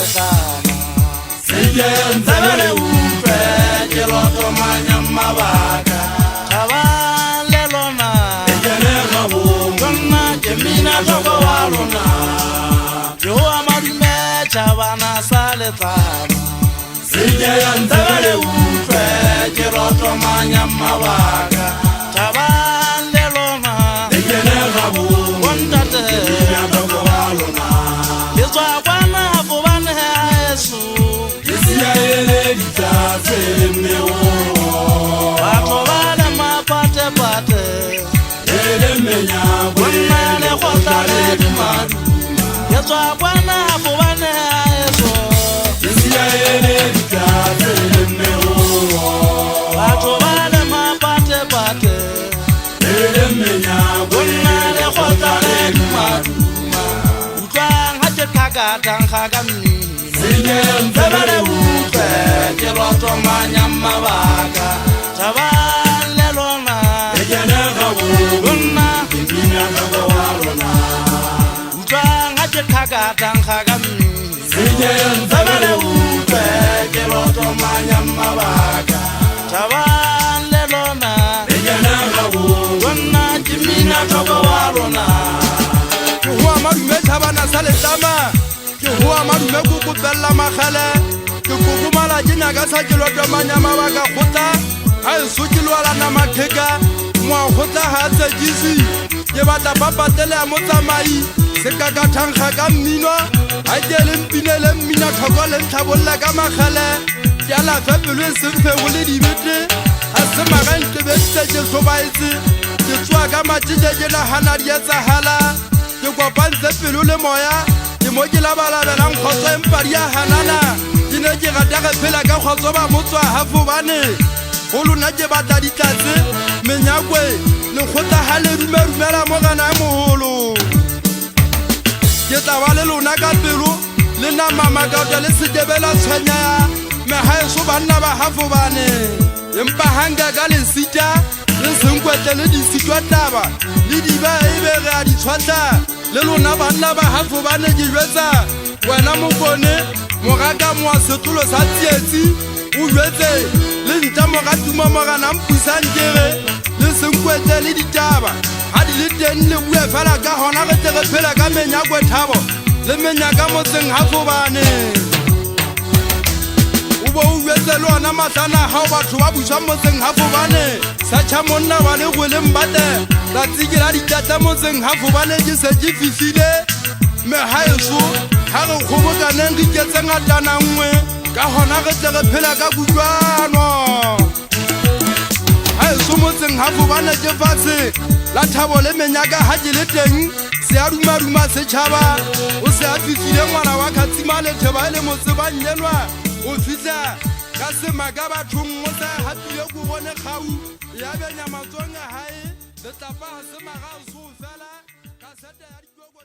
lekana Sijenze bele ufe Kiloto manyama baka Tabale lona Ejene mabu Gonna Jemina toko waluna Yo amadume chabana saletana Sijenze bele ufe Kiloto manyama baka Tabale lona Ejene mabu Wondate Jemina toko waluna Yeswa bwana fubane Yesu Yesiya ele ditase mewo Bato bale mapate pate Ele menya Wonna le khotale dimadu Yeswa bwana fubane Yesu Yesiya ele ditase mewo Bato bale mapate pate Ele menya Wonna le khotale dimadu Utwang hate kagatan kagami Sijenze bele ufe Kiloto manyama baka Tabale lona Ejene mabu Wonna Jemina toko waluna Utwang hate kagatan kagami Sijenze bele ufe Kiloto manyama baka Tabale lona Ejene mabu Wonna Jemina toko waluna Huwa madume tabana saletama Huwa madume kukupella makhale Kukumala jina gasa kiloto manyama waka khuta Hai sukilwa la na matheka Mwa khuta Hase jisi Ke batla papatele ya motsamai Seka ka thankga ka mmino Ha ke le mpinele mmina thoko le ntlhabolla ka makhale Ke ala fe pelo e seng fe go le dibete Ha se maga ntebetse ke hlobaetse Ke tswa ka matjije ke nahana di etsahala Ke kopantse pelo le moya Ke mo ke labalabelang kgotso empa di a hanana Ke ne ke rata ge phela ka kgotso ba motswa hafobane Go lona ke batla ditlatse menyakwe lekgotla ha le dumela mogana ya moholo Ke tla ba le lona ka pelo le nama makauta le sekebela tshwanya mehaeso banna ba hafobane Empa hanga ka lesita le senkwetle le disitwa taba le diba ebe re a di tshwatla le lona banna ba hafobane ke jwetsa wena mokone mogaka moa setolo sa tsietsi o jwetse le ntja mogatuma mogana mpusang kere le senkwetle le ditaba ha di le teng le bue fela ka gona re tle re phela ka menyakwe thabo le menyaka motseng hafobane Ubo uwetse le ona matlana hao batho ba buswa motseng hafobane Sacha monna wa le gwele mbate La tsikela ditata motseng hafobane ke se ke fifile Mehaeso ha re kgobokaneng re iketse ngatana nngwe Ka hona re tle re phela ka kutlwano Haeso motseng hafobane ke fatshe La thabo le menyaka ha ke le teng Se a duma setšhaba O se a fifile ngwana wa Khatsima Letheba e le motse ba nyenwa O fitla ka semaka bathong mo sa hapile go bone kgau ya benya matsonga hae le tlapa ha semaga so fela ka sete ya dikoko